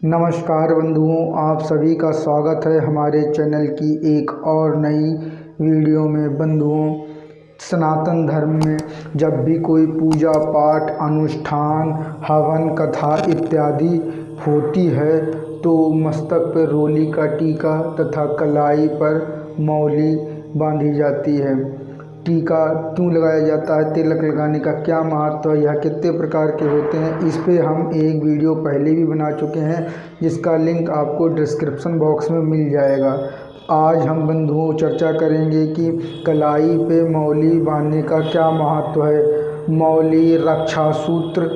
नमस्कार बंधुओं, आप सभी का स्वागत है हमारे चैनल की एक और नई वीडियो में। बंधुओं, सनातन धर्म में जब भी कोई पूजा पाठ अनुष्ठान हवन कथा इत्यादि होती है तो मस्तक पर रोली का टीका तथा कलाई पर मौली बांधी जाती है। टीका क्यों लगाया जाता है, तिलक लगाने का क्या महत्व है, यह कितने प्रकार के होते हैं, इस पे हम एक वीडियो पहले भी बना चुके हैं जिसका लिंक आपको डिस्क्रिप्शन बॉक्स में मिल जाएगा। आज हम बंधुओं चर्चा करेंगे कि कलाई पे मौली बांधने का क्या महत्व है, मौली रक्षा सूत्र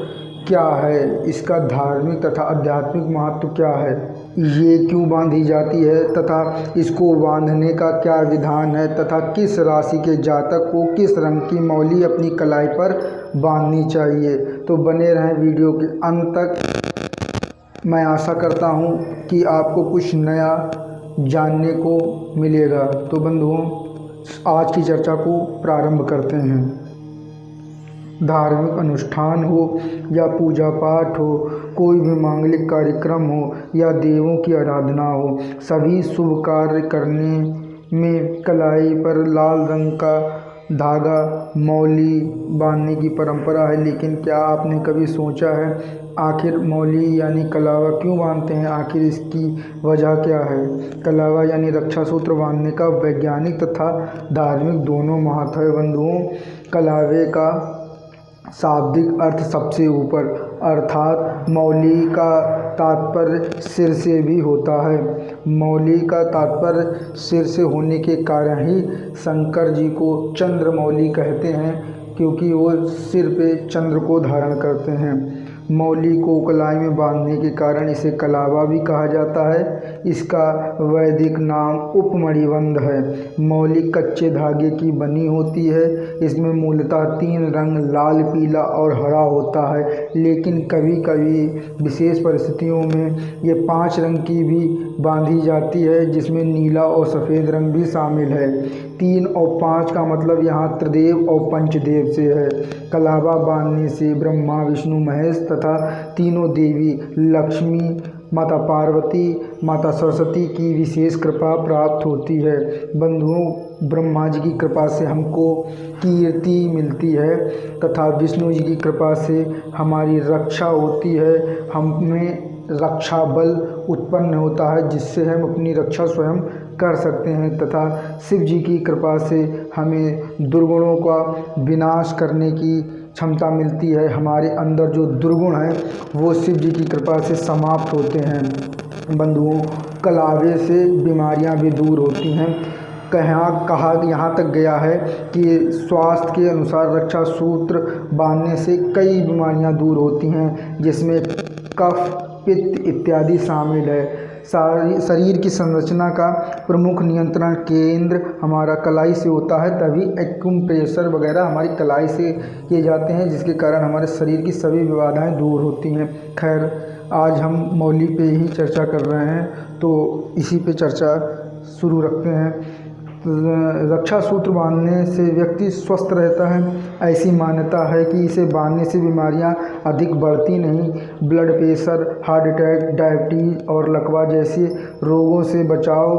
क्या है, इसका धार्मिक तथा आध्यात्मिक महत्व क्या है, ये क्यों बांधी जाती है तथा इसको बांधने का क्या विधान है तथा किस राशि के जातक को किस रंग की मौली अपनी कलाई पर बांधनी चाहिए। तो बने रहें वीडियो के अंत तक। मैं आशा करता हूँ कि आपको कुछ नया जानने को मिलेगा। तो बंधुओं, आज की चर्चा को प्रारंभ करते हैं। धार्मिक अनुष्ठान हो या पूजा पाठ हो, कोई भी मांगलिक कार्यक्रम हो या देवों की आराधना हो, सभी शुभ कार्य करने में कलाई पर लाल रंग का धागा मौली बांधने की परंपरा है। लेकिन क्या आपने कभी सोचा है आखिर मौली यानी कलावा क्यों बांधते हैं, आखिर इसकी वजह क्या है। कलावा यानी रक्षा सूत्र बांधने का वैज्ञानिक तथा धार्मिक दोनों महत्व है। बंधुओं, कलावे का शाब्दिक अर्थ सबसे ऊपर, अर्थात मौली का तात्पर्य सिर से भी होता है। मौली का तात्पर्य सिर से होने के कारण ही शंकर जी को चंद्रमौली कहते हैं, क्योंकि वो सिर पे चंद्र को धारण करते हैं। मौली को कलाई में बांधने के कारण इसे कलावा भी कहा जाता है। इसका वैदिक नाम उपमणिबंध है। मौली कच्चे धागे की बनी होती है। इसमें मूलतः 3 रंग लाल, पीला और हरा होता है, लेकिन कभी कभी विशेष परिस्थितियों में ये 5 रंग की भी बांधी जाती है, जिसमें नीला और सफ़ेद रंग भी शामिल है। 3 और 5 का मतलब यहाँ त्रिदेव और पंचदेव से है। कलावा बांधने से ब्रह्मा विष्णु महेश तथा तीनों देवी लक्ष्मी, माता पार्वती, माता सरस्वती की विशेष कृपा प्राप्त होती है। बंधुओं, ब्रह्मा जी की कृपा से हमको कीर्ति मिलती है तथा विष्णु जी की कृपा से हमारी रक्षा होती है। हमें रक्षा बल उत्पन्न होता है, जिससे हम अपनी रक्षा स्वयं कर सकते हैं तथा शिव जी की कृपा से हमें दुर्गुणों का विनाश करने की क्षमता मिलती है। हमारे अंदर जो दुर्गुण हैं वो शिव जी की कृपा से समाप्त होते हैं। बंधुओं, कलावे से बीमारियां भी दूर होती हैं। कहा यहाँ तक गया है कि स्वास्थ्य के अनुसार रक्षा सूत्र बांधने से कई बीमारियां दूर होती हैं, जिसमें कफ पित्त इत्यादि शामिल है। शरीर की संरचना का प्रमुख नियंत्रण केंद्र हमारा कलाई से होता है, तभी एक्यूप्रेशर वगैरह हमारी कलाई से किए जाते हैं, जिसके कारण हमारे शरीर की सभी विबाधाएं दूर होती हैं। खैर, आज हम मौली पे ही चर्चा कर रहे हैं, तो इसी पे चर्चा शुरू रखते हैं। रक्षा सूत्र बांधने से व्यक्ति स्वस्थ रहता है। ऐसी मान्यता है कि इसे बांधने से बीमारियां अधिक बढ़ती नहीं। Blood pressure, heart attack, diabetes और लकवा जैसे रोगों से बचाव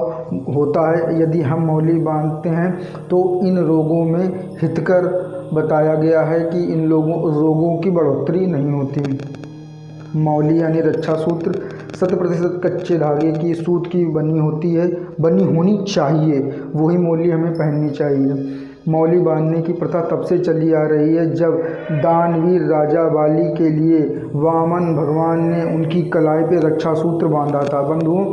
होता है यदि हम मौली बांधते हैं। तो इन रोगों में हितकर बताया गया है कि इन रोगों की बढ़ोतरी नहीं होती। मौली यानी रक्षा सूत्र 100% कच्चे धागे की सूत की बनी होती है, बनी होनी चाहिए। वही मौली हमें पहननी चाहिए। मौली बांधने की प्रथा तब से चली आ रही है जब दानवीर राजा बाली के लिए वामन भगवान ने उनकी कलाई पे रक्षा सूत्र बांधा था। बंधुओं,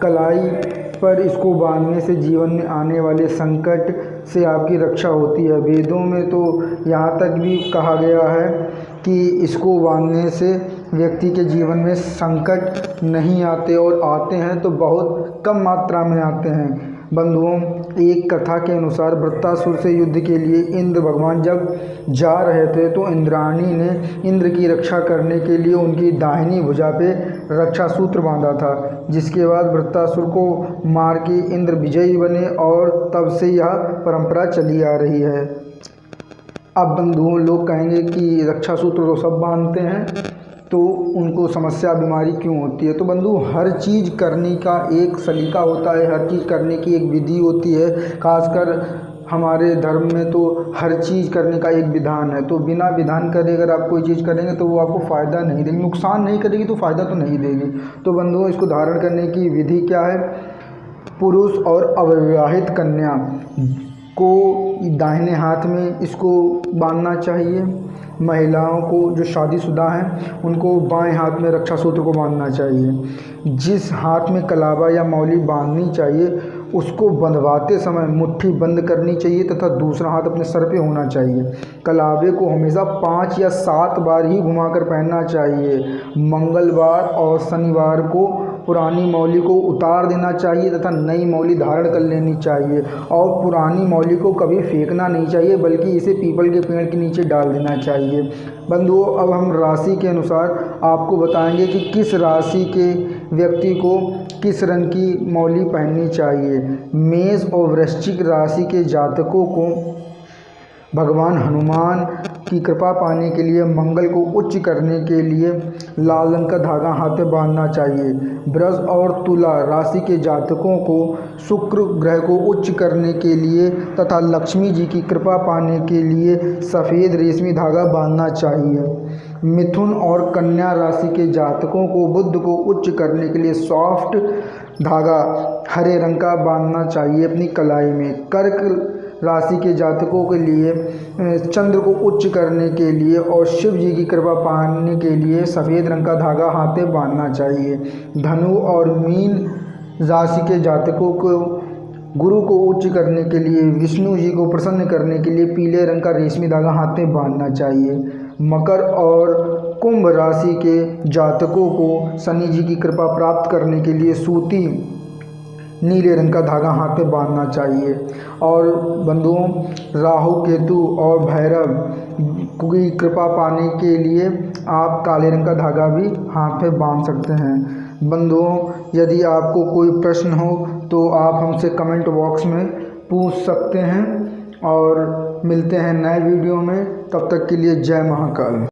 कलाई पर इसको बांधने से जीवन में आने वाले संकट से आपकी रक्षा होती है। वेदों में तो यहाँ तक भी कहा गया है कि इसको बांधने से व्यक्ति के जीवन में संकट नहीं आते, और आते हैं तो बहुत कम मात्रा में आते हैं। बंधुओं, एक कथा के अनुसार वृत्तासुर से युद्ध के लिए इंद्र भगवान जब जा रहे थे तो इंद्राणी ने इंद्र की रक्षा करने के लिए उनकी दाहिनी भुजा पे रक्षा सूत्र बांधा था, जिसके बाद वृत्तासुर को मार के इंद्र विजयी बने और तब से यह परंपरा चली आ रही है। अब बंधुओं, लोग कहेंगे कि रक्षा सूत्र तो सब बांधते हैं, तो उनको समस्या बीमारी क्यों होती है। तो बंधु हर चीज़ करने का एक सलीका होता है, हर चीज़ करने की एक विधि होती है। खासकर हमारे धर्म में तो हर चीज़ करने का एक विधान है। तो बिना विधान करे अगर आप कोई चीज़ करेंगे तो वो आपको फ़ायदा नहीं देगी, नुकसान नहीं करेगी तो फ़ायदा तो नहीं देगी। तो बंधुओं इसको धारण करने की विधि क्या है। पुरुष और अविवाहित कन्या को दाहिने हाथ में इसको बांधना चाहिए। महिलाओं को जो शादीशुदा हैं उनको बाएं हाथ में रक्षा सूत्र को बांधना चाहिए। जिस हाथ में कलावा या मौली बांधनी चाहिए उसको बंधवाते समय मुट्ठी बंद करनी चाहिए तथा दूसरा हाथ अपने सर पे होना चाहिए। कलावे को हमेशा 5 या 7 बार ही घुमाकर पहनना चाहिए। मंगलवार और शनिवार को पुरानी मौली को उतार देना चाहिए तथा नई मौली धारण कर लेनी चाहिए। और पुरानी मौली को कभी फेंकना नहीं चाहिए बल्कि इसे पीपल के पेड़ के नीचे डाल देना चाहिए। बंधुओं अब हम राशि के अनुसार आपको बताएंगे कि किस राशि के व्यक्ति को किस रंग की मौली पहननी चाहिए। मेष और वृश्चिक राशि के जातकों को भगवान हनुमान की कृपा पाने के लिए मंगल को उच्च करने के लिए लाल रंग का धागा हाथ में बांधना चाहिए। वृष और तुला राशि के जातकों को शुक्र ग्रह को उच्च करने के लिए तथा लक्ष्मी जी की कृपा पाने के लिए सफ़ेद रेशमी धागा बांधना चाहिए। मिथुन और कन्या राशि के जातकों को बुध को उच्च करने के लिए सॉफ्ट धागा हरे रंग का बांधना चाहिए अपनी कलाई में। कर्क राशि के जातकों के लिए चंद्र को उच्च करने के लिए और शिव जी की कृपा पाने के लिए सफ़ेद रंग का धागा हाथ में बांधना चाहिए। धनु और मीन राशि के जातकों को गुरु को उच्च करने के लिए विष्णु जी को प्रसन्न करने के लिए पीले रंग का रेशमी धागा हाथ में बांधना चाहिए। मकर और कुंभ राशि के जातकों को शनि जी की कृपा प्राप्त करने के लिए सूती नीले रंग का धागा हाथ में बांधना चाहिए। और बंधुओं राहु केतु और भैरव की कृपा पाने के लिए आप काले रंग का धागा भी हाथ में बांध सकते हैं। बंधुओं यदि आपको कोई प्रश्न हो तो आप हमसे कमेंट बॉक्स में पूछ सकते हैं और मिलते हैं नए वीडियो में। तब तक के लिए जय महाकाल।